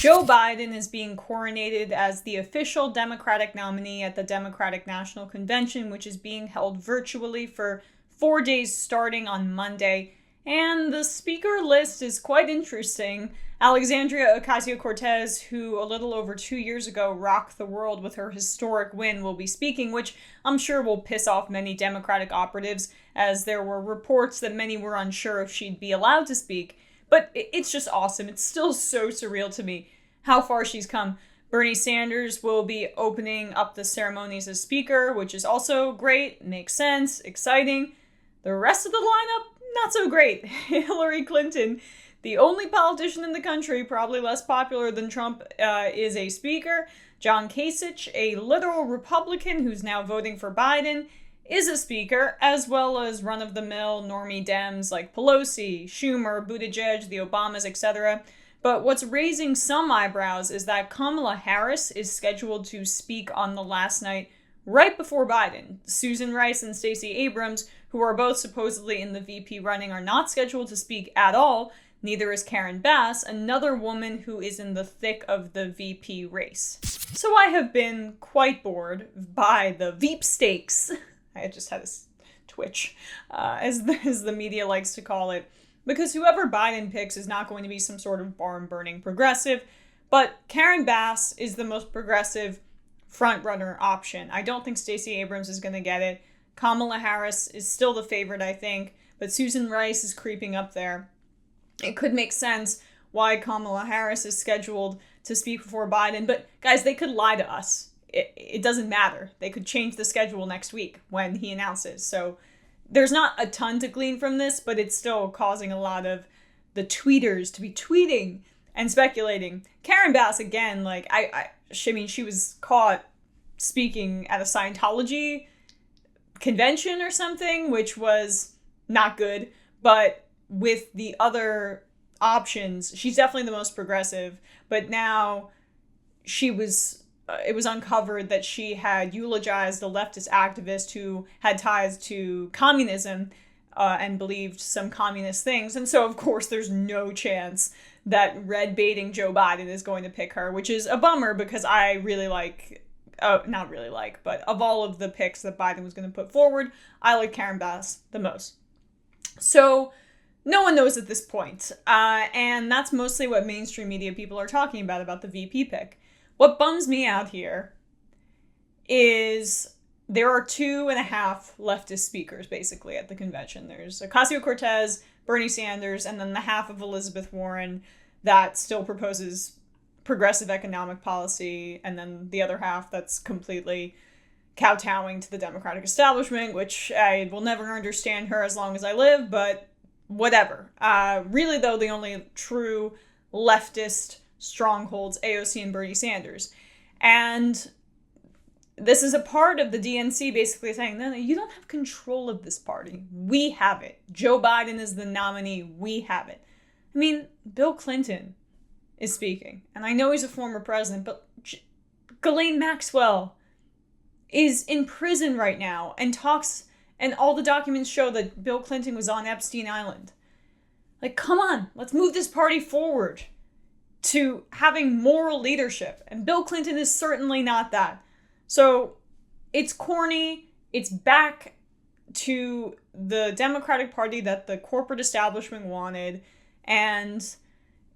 Joe Biden is being coronated as the official Democratic nominee at the Democratic National Convention, which is being held virtually for 4 days starting on Monday. And the speaker list is quite interesting. Alexandria Ocasio-Cortez, who a little over 2 years ago rocked the world with her historic win, will be speaking, which I'm sure will piss off many Democratic operatives, as there were reports that many were unsure if she'd be allowed to speak. But it's just awesome. It's still so surreal to me how far she's come. Bernie Sanders will be opening up the ceremonies as speaker, which is also great, makes sense, exciting. The rest of the lineup, not so great. Hillary Clinton, the only politician in the country, probably less popular than Trump, is a speaker. John Kasich, a literal Republican who's now voting for Biden, is a speaker, as well as run-of-the-mill normie Dems like Pelosi, Schumer, Buttigieg, the Obamas, etc. But what's raising some eyebrows is that Kamala Harris is scheduled to speak on the last night right before Biden. Susan Rice and Stacey Abrams, who are both supposedly in the VP running, are not scheduled to speak at all. Neither is Karen Bass, another woman who is in the thick of the VP race. So I have been quite bored by the Veep stakes. I just had a twitch, as the media likes to call it, because whoever Biden picks is not going to be some sort of barn-burning progressive, but Karen Bass is the most progressive front-runner option. I don't think Stacey Abrams is going to get it. Kamala Harris is still the favorite, I think, but Susan Rice is creeping up there. It could make sense why Kamala Harris is scheduled to speak before Biden, but guys, they could lie to us. It doesn't matter. They could change the schedule next week when he announces. So there's not a ton to glean from this, but it's still causing a lot of the tweeters to be tweeting and speculating. Karen Bass, again, like, I mean, she was caught speaking at a Scientology convention or something, which was not good. But with the other options, she's definitely the most progressive. But now it was uncovered that she had eulogized a leftist activist who had ties to communism and believed some communist things. And so, of course, there's no chance that red-baiting Joe Biden is going to pick her, which is a bummer because I really like, not really like, but of all of the picks that Biden was going to put forward, I like Karen Bass the most. So no one knows at this point. And that's mostly what mainstream media people are talking about the VP pick. What bums me out here is there are 2.5 leftist speakers, basically, at the convention. There's Ocasio-Cortez, Bernie Sanders, and then the half of Elizabeth Warren that still proposes progressive economic policy, and then the other half that's completely kowtowing to the Democratic establishment, which I will never understand her as long as I live, but whatever. Really, though, the only true leftist strongholds, AOC and Bernie Sanders. And this is a part of the DNC basically saying, no, you don't have control of this party. We have it. Joe Biden is the nominee. We have it. I mean, Bill Clinton is speaking. And I know he's a former president, but Ghislaine Maxwell is in prison right now and talks, and all the documents show that Bill Clinton was on Epstein Island. Like, come on, let's move this party forward to having moral leadership. And Bill Clinton is certainly not that. So it's corny. It's back to the Democratic Party that the corporate establishment wanted. And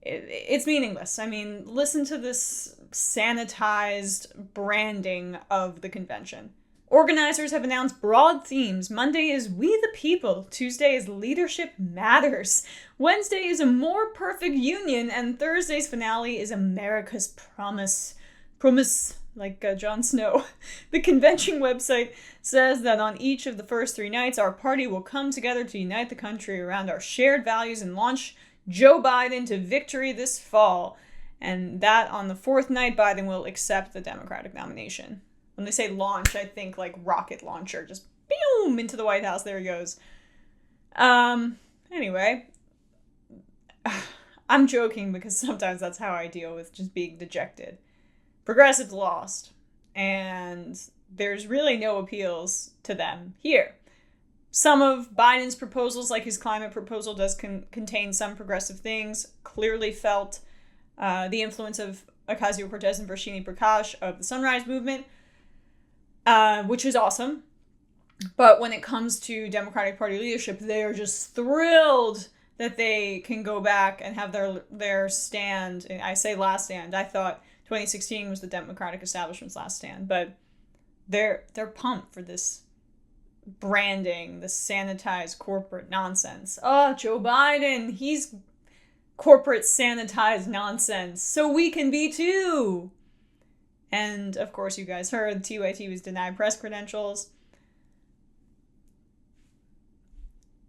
it's meaningless. I mean, listen to this sanitized branding of the convention. Organizers have announced broad themes. Monday is We the People. Tuesday is Leadership Matters. Wednesday is A More Perfect Union. And Thursday's finale is America's Promise. Promise, like Jon Snow. The convention website says that on each of the first 3 nights, our party will come together to unite the country around our shared values and launch Joe Biden to victory this fall. And that on the 4th night, Biden will accept the Democratic nomination. When they say launch, I think like rocket launcher. Just boom into the White House. There he goes. Anyway, I'm joking because sometimes that's how I deal with just being dejected. Progressives lost. And there's really no appeals to them here. Some of Biden's proposals, like his climate proposal, does contain some progressive things, clearly felt the influence of Ocasio-Cortez and Varshini Prakash of the Sunrise Movement, which is awesome. But when it comes to Democratic Party leadership, they are just thrilled that they can go back and have their stand. I say last stand. I thought 2016 was the Democratic establishment's last stand, but they're pumped for this branding, this sanitized corporate nonsense. Oh, Joe Biden, he's corporate sanitized nonsense, so we can be too. And of course, you guys heard TYT was denied press credentials.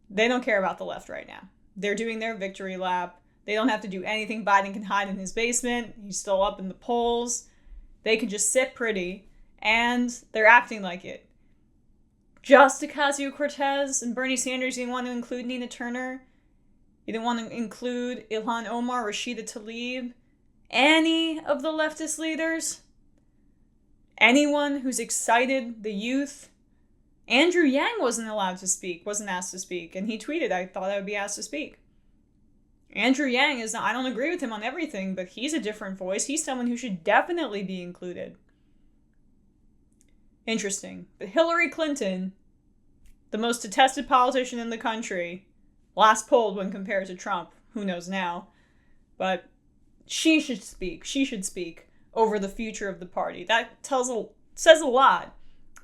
They don't care about the left right now. They're doing their victory lap. They don't have to do anything. Biden can hide in his basement. He's still up in the polls. They can just sit pretty, and they're acting like it. Just Ocasio-Cortez and Bernie Sanders, you didn't want to include Nina Turner. You didn't want to include Ilhan Omar, Rashida Tlaib, any of the leftist leaders. Anyone who's excited the youth. Andrew Yang wasn't asked to speak, and he tweeted, I thought I would be asked to speak. Andrew Yang is not, I don't agree with him on everything, but he's a different voice. He's someone who should definitely be included. Interesting. But Hillary Clinton, the most detested politician in the country, last polled when compared to Trump, who knows now, but she should speak. She should speak over the future of the party. That says a lot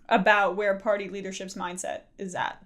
about where party leadership's mindset is at.